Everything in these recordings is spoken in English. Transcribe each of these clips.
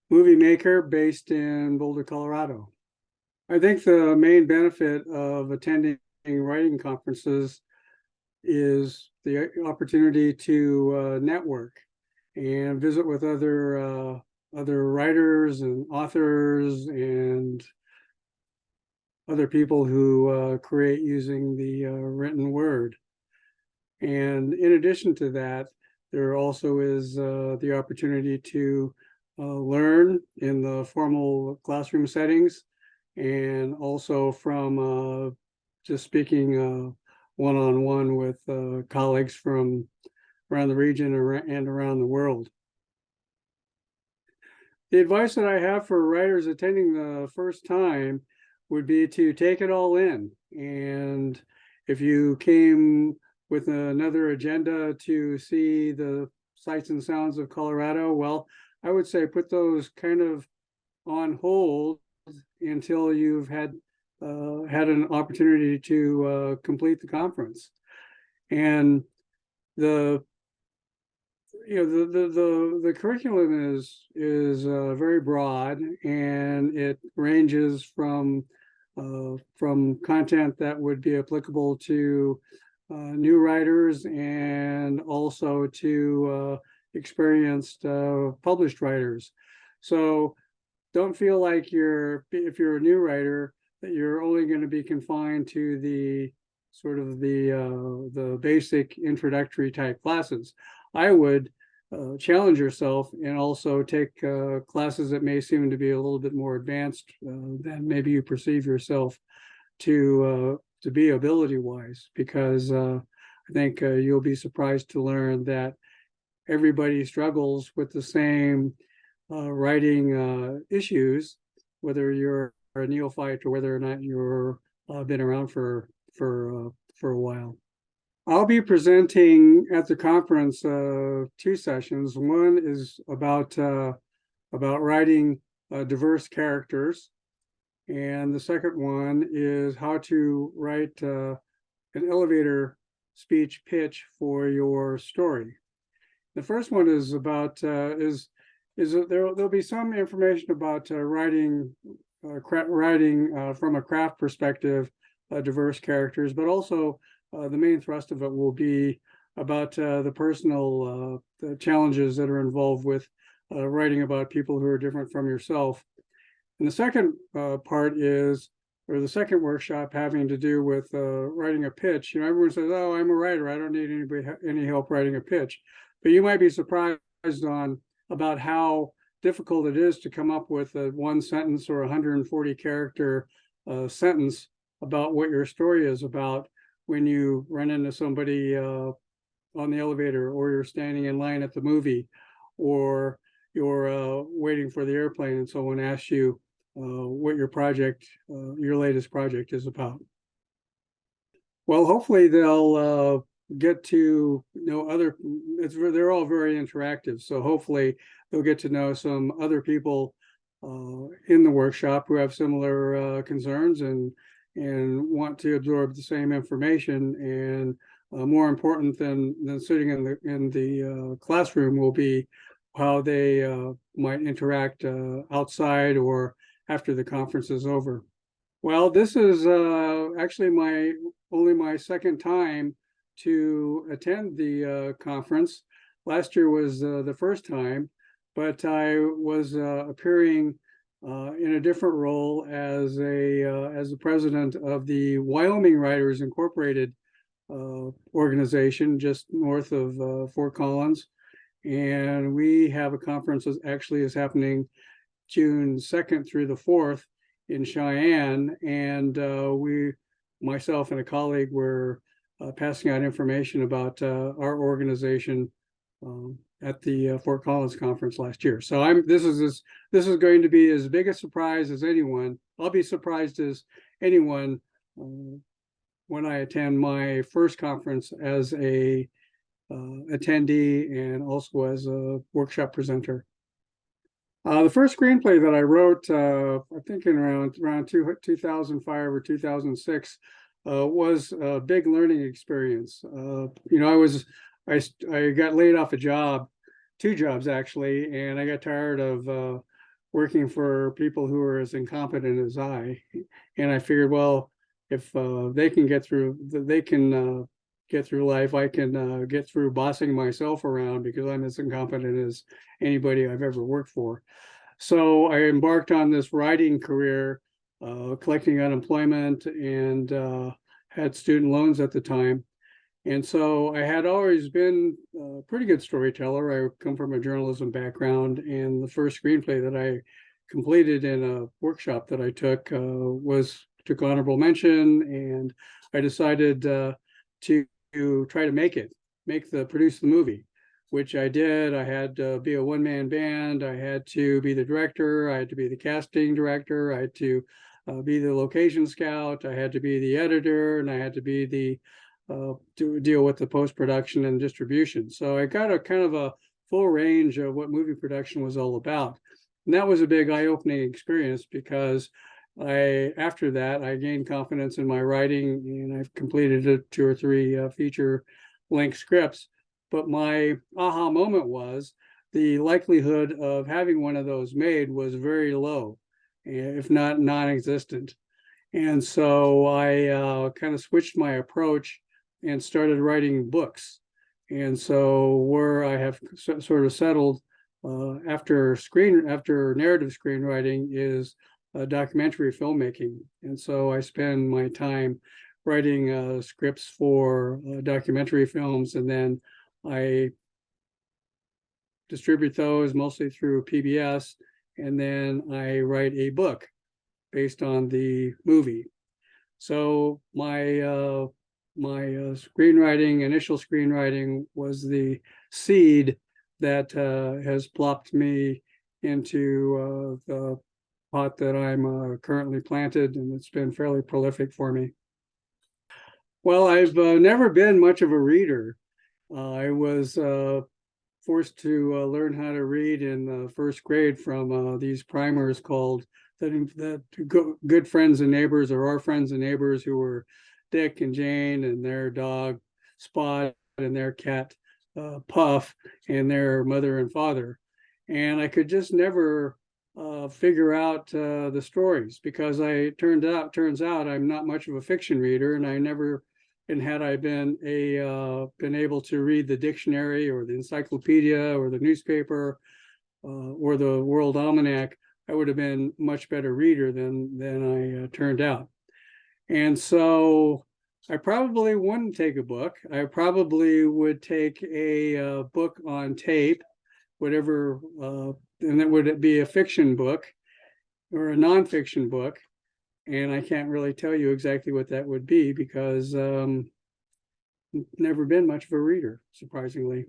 movie maker based in Boulder, Colorado. I think the main benefit of attending writing conferences is the opportunity to network and visit with other writers and authors and other people who create using the written word. And in addition to that, there also is the opportunity to learn in the formal classroom settings, and also from just speaking one-on-one with colleagues from around the region and around the world. The advice that I have for writers attending the first time would be to take it all in. And if you came with another agenda to see the sights and sounds of Colorado, well, I would say put those kind of on hold until you've had an opportunity to complete the conference. And the curriculum is very broad, and it ranges from content that would be applicable to new writers and also to experienced published writers. So don't feel like if you're a new writer, that you're only going to be confined to the sort of the basic introductory type classes. I would challenge yourself and also take classes that may seem to be a little bit more advanced than maybe you perceive yourself to be ability-wise, because I think you'll be surprised to learn that everybody struggles with the same writing issues, whether you're a neophyte or whether or not you're been around for a while. I'll be presenting at the conference two sessions. One is about writing diverse characters, and the second one is how to write an elevator speech pitch for your story. The first one is about there'll be some information about writing from a craft perspective, diverse characters, but also the main thrust of it will be about the personal the challenges that are involved with writing about people who are different from yourself. And the second part is, or the second workshop, having to do with writing a pitch. Everyone says, "Oh, I'm a writer. I don't need any help writing a pitch." But you might be surprised about how difficult it is to come up with a one sentence or 140 character sentence about what your story is about when you run into somebody on the elevator, or you're standing in line at the movie, or you're waiting for the airplane and someone asks you what your latest project is about. Well, hopefully they'll get to know they're all very interactive, so hopefully they'll get to know some other people in the workshop who have similar concerns and want to absorb the same information. And more important than sitting in the classroom will be how they might interact outside or after the conference is over. Well, this is actually only my second time to attend the conference. Last year was the first time, but I was appearing in a different role as the president of the Wyoming Writers Incorporated organization just north of Fort Collins. And we have a conference that actually is happening June 2nd through the 4th in Cheyenne. And myself and a colleague, were passing out information about our organization at the Fort Collins conference last year. So this is going to be as big a surprise as anyone. I'll be surprised as anyone when I attend my first conference as a attendee and also as a workshop presenter. The first screenplay that I wrote, I think in around 2005 or 2006, was a big learning experience. I got laid off a job two jobs actually, and I got tired of working for people who are as incompetent as I. And I figured, well, if they can get through, they can get through life, I can get through bossing myself around because I'm as incompetent as anybody I've ever worked for. So I embarked on this writing career, collecting unemployment, and had student loans at the time. And so I had always been a pretty good storyteller. I come from a journalism background, and the first screenplay that I completed in a workshop that I took honorable mention, and I decided to try to produce the movie, which I did. I had to be a one-man band. I had to be the director. I had to be the casting director. I had to be the location scout. I had to be the editor, and I had to be the to deal with the post-production and distribution. So I got a kind of a full range of what movie production was all about. And that was a big eye-opening experience because after that, I gained confidence in my writing, and I've completed 2 or 3 feature-length scripts. But my aha moment was the likelihood of having one of those made was very low, if not non-existent. And so I kind of switched my approach and started writing books. And so where I have sort of settled after narrative screenwriting is documentary filmmaking. And so I spend my time writing scripts for documentary films, and then I distribute those mostly through PBS, and then I write a book based on the movie. So my initial screenwriting was the seed that has plopped me into the pot that I'm currently planted, and it's been fairly prolific for me. Well, I've never been much of a reader. I was forced to learn how to read in first grade from these primers called that Good Friends and Neighbors, or Our Friends and Neighbors, who were Dick and Jane and their dog Spot and their cat Puff and their mother and father. And I could just never figure out the stories because turns out I'm not much of a fiction reader, and had I been able to read the dictionary or the encyclopedia or the newspaper or the World Almanac, I would have been a much better reader than I turned out. And so I probably wouldn't take a book. I probably would take a book on tape, whatever, and that would be a fiction book or a nonfiction book. And I can't really tell you exactly what that would be because never been much of a reader, surprisingly.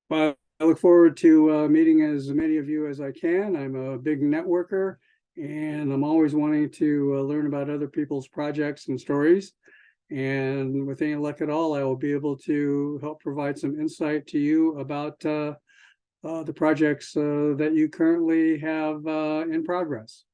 But I look forward to meeting as many of you as I can. I'm a big networker, and I'm always wanting to learn about other people's projects and stories. And with any luck at all, I will be able to help provide some insight to you about the projects that you currently have in progress.